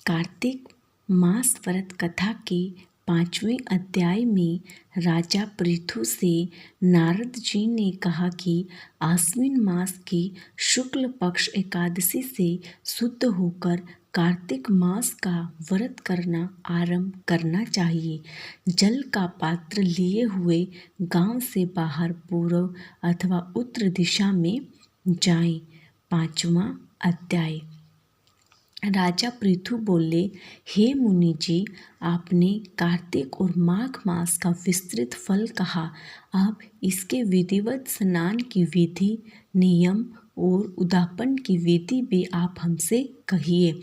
कार्तिक मास व्रत कथा के 5वें अध्याय में राजा पृथु से नारद जी ने कहा कि आश्विन मास की शुक्ल पक्ष एकादशी से शुद्ध होकर कार्तिक मास का व्रत करना आरंभ करना चाहिए। जल का पात्र लिए हुए गांव से बाहर पूर्व अथवा उत्तर दिशा में जाएं। 5वां अध्याय। राजा पृथु बोले, हे मुनि जी, आपने कार्तिक और माघ मास का विस्तृत फल कहा। अब इसके विधिवत स्नान की विधि, नियम और उद्यापन की विधि भी आप हमसे कहिए।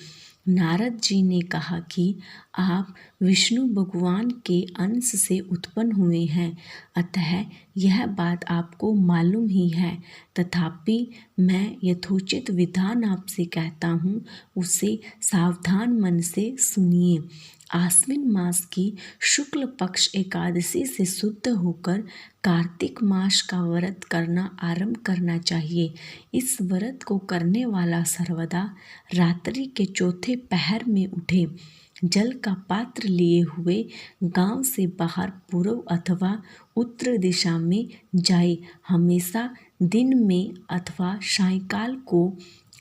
नारद जी ने कहा कि आप विष्णु भगवान के अंश से उत्पन्न हुए हैं, अतः यह बात आपको मालूम ही है। तथापि मैं यथोचित विधान आपसे कहता हूँ, उसे सावधान मन से सुनिए। आश्विन मास की शुक्ल पक्ष एकादशी से शुद्ध होकर कार्तिक मास का व्रत करना आरंभ करना चाहिए। इस व्रत को करने वाला सर्वदा रात्रि के चौथे पहर में उठे, जल का पात्र लिए हुए गांव से बाहर पूर्व अथवा उत्तर दिशा में जाए। हमेशा दिन में अथवा सायंकाल को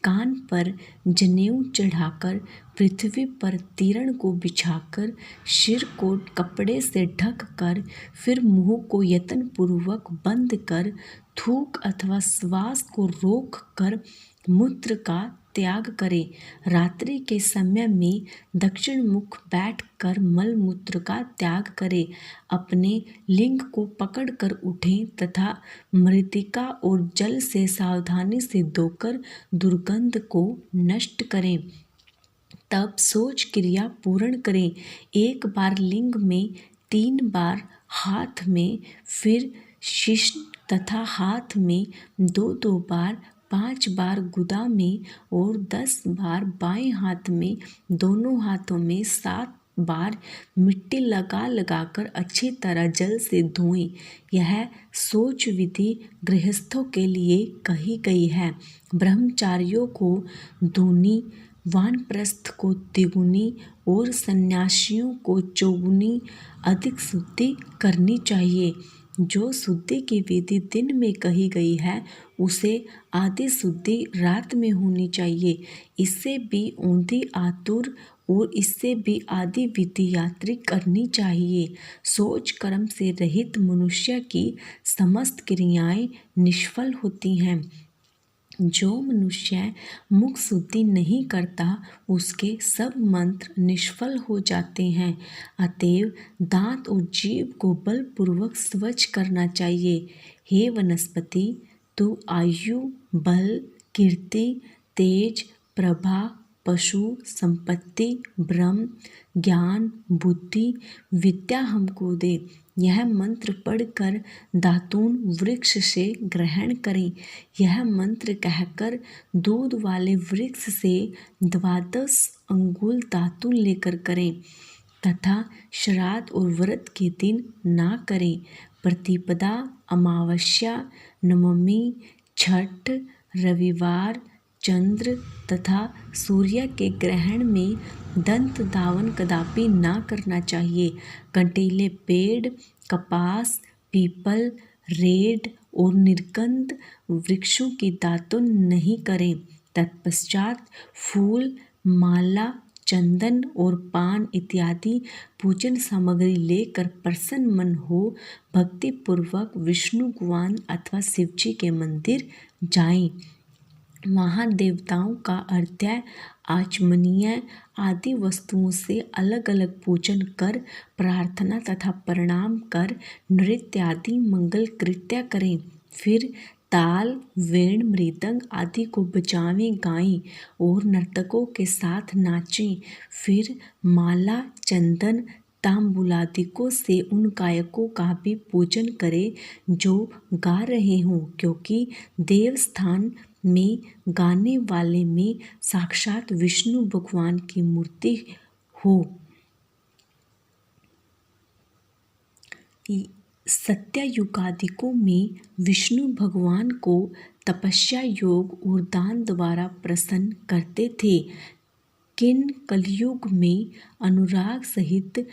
कान पर जनेऊ चढ़ाकर, पृथ्वी पर तीरण को बिछाकर, सिर को कपड़े से ढक कर, फिर मुंह को यत्नपूर्वक बंद कर, थूक अथवा श्वास को रोक कर मूत्र का त्याग करें। रात्रि के समय में दक्षिण मुख बैठ कर मल मूत्र का त्याग करें। अपने लिंग को पकड़कर उठें तथा मृतिका और जल से सावधानी से धोकर दुर्गंध को नष्ट करें। तब शौच क्रिया पूर्ण करें। एक बार लिंग में, 3 बार हाथ में, फिर शीश तथा हाथ में 2-2 बार, 5 बार गुदा में और 10 बार बाएं हाथ में, दोनों हाथों में 7 बार मिट्टी लगा लगाकर अच्छी तरह जल से धोएं। यह शौच विधि गृहस्थों के लिए कही गई है। ब्रह्मचारियों को दूनी, वानप्रस्थ को तिगुनी और सन्यासियों को चौगुनी अधिक शुद्धि करनी चाहिए। जो शुद्धि की विधि दिन में कही गई है, उसे आधी शुद्धि रात में होनी चाहिए। इससे भी औंधी आतुर और इससे भी आधी विधि यात्री करनी चाहिए। शौच कर्म से रहित मनुष्य की समस्त क्रियाएं निष्फल होती हैं। जो मनुष्य मुख शुद्धि नहीं करता, उसके सब मंत्र निष्फल हो जाते हैं। अतएव दांत और जीभ को बलपूर्वक स्वच्छ करना चाहिए। हे वनस्पति, तू आयु, बल, कीर्ति, तेज, प्रभा, पशु, संपत्ति, ब्रह्म, ज्ञान, बुद्धि, विद्या हमको दे। यह मंत्र पढ़कर दातून वृक्ष से ग्रहण करें। यह मंत्र कहकर दूध वाले वृक्ष से 12 अंगुल दातून लेकर करें तथा श्राद्ध और व्रत के दिन ना करें। प्रतिपदा, अमावस्या, नवमी, छठ, रविवार, चंद्र तथा सूर्य के ग्रहण में दंत धावन कदापि ना करना चाहिए। कंटीले पेड़, कपास, पीपल, रेड़ और निर्गंध वृक्षों की दातुन नहीं करें। तत्पश्चात फूल, माला, चंदन और पान इत्यादि पूजन सामग्री लेकर प्रसन्न मन हो भक्तिपूर्वक विष्णु भगवान अथवा शिवजी के मंदिर जाएं। वहाँ देवताओं का अर्घ्य, आचमनीय आदि वस्तुओं से अलग अलग पूजन कर, प्रार्थना तथा प्रणाम कर, नृत्य आदि मंगल कृत्य करें। फिर ताल, वेण, मृदंग आदि को बजावें, गाएं और नर्तकों के साथ नाचें। फिर माला, चंदन, तांबूलादिकों से उन गायकों का भी पूजन करें जो गा रहे हों, क्योंकि देवस्थान में गाने वाले में साक्षात विष्णु भगवान की मूर्ति हो। सत्ययुगादिकों में विष्णु भगवान को तपस्या, योग और दान द्वारा प्रसन्न करते थे। किन कलयुग में अनुराग सहित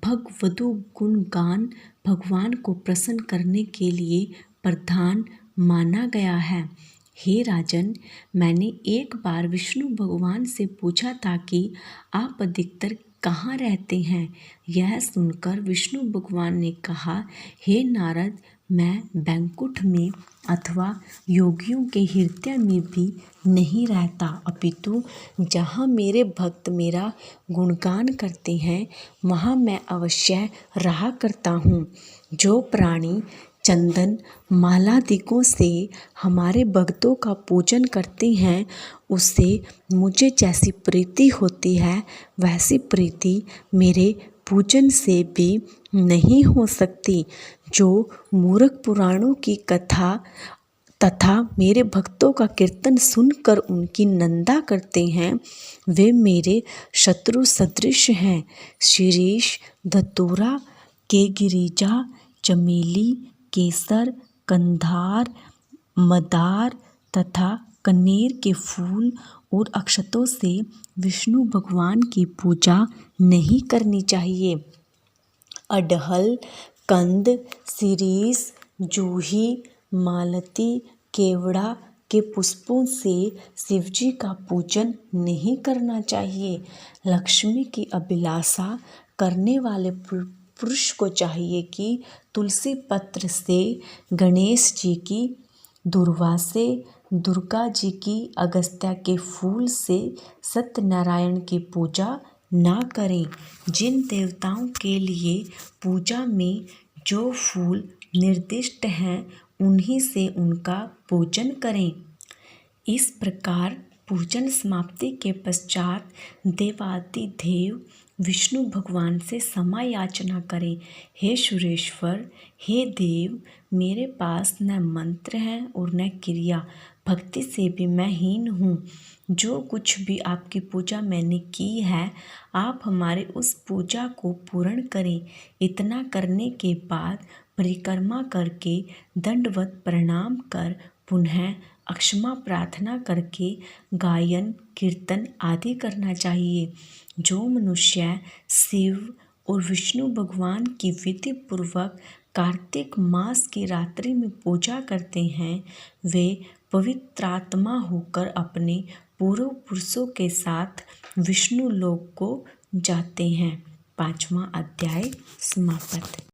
भगवदु गुणगान भगवान को प्रसन्न करने के लिए प्रधान माना गया है। हे राजन, मैंने एक बार विष्णु भगवान से पूछा था कि आप अधिकतर कहाँ रहते हैं। यह सुनकर विष्णु भगवान ने कहा, हे नारद, मैं बैकुंठ में अथवा योगियों के हृदय में भी नहीं रहता, अपितु जहाँ मेरे भक्त मेरा गुणगान करते हैं वहाँ मैं अवश्य रहा करता हूँ। जो प्राणी चंदन मालादिकों से हमारे भक्तों का पूजन करते हैं उससे मुझे जैसी प्रीति होती है वैसी प्रीति मेरे पूजन से भी नहीं हो सकती। जो मूर्ख पुराणों की कथा तथा मेरे भक्तों का कीर्तन सुनकर उनकी निंदा करते हैं वे मेरे शत्रु सदृश हैं। शीरीष, धतूरा, केगिरीजा, चमेली, केसर, कंधार, मदार तथा कनेर के फूल और अक्षतों से विष्णु भगवान की पूजा नहीं करनी चाहिए। अड़हल, कंद, शीरीष, जूही, मालती, केवड़ा के पुष्पों से शिवजी का पूजन नहीं करना चाहिए। लक्ष्मी की अभिलाषा करने वाले पुरुष को चाहिए कि तुलसी पत्र से गणेश जी की, दुर्वा से दुर्गा जी की, अगस्त्य के फूल से सत्यनारायण की पूजा ना करें। जिन देवताओं के लिए पूजा में जो फूल निर्दिष्ट हैं उन्हीं से उनका पूजन करें। इस प्रकार पूजन समाप्ति के पश्चात देवादिदेव विष्णु भगवान से क्षमा याचना करें। हे सुरेश्वर, हे देव, मेरे पास न मंत्र है और न क्रिया, भक्ति से भी मैं हीन हूँ। जो कुछ भी आपकी पूजा मैंने की है आप हमारे उस पूजा को पूर्ण करें। इतना करने के बाद परिक्रमा करके दंडवत प्रणाम कर पुनः अक्षमा प्रार्थना करके गायन कीर्तन आदि करना चाहिए। जो मनुष्य शिव और विष्णु भगवान की विधि पूर्वक कार्तिक मास की रात्रि में पूजा करते हैं वे पवित्रात्मा होकर अपने पूर्व पुरुषों के साथ विष्णु लोक को जाते हैं। 5वां अध्याय समाप्त।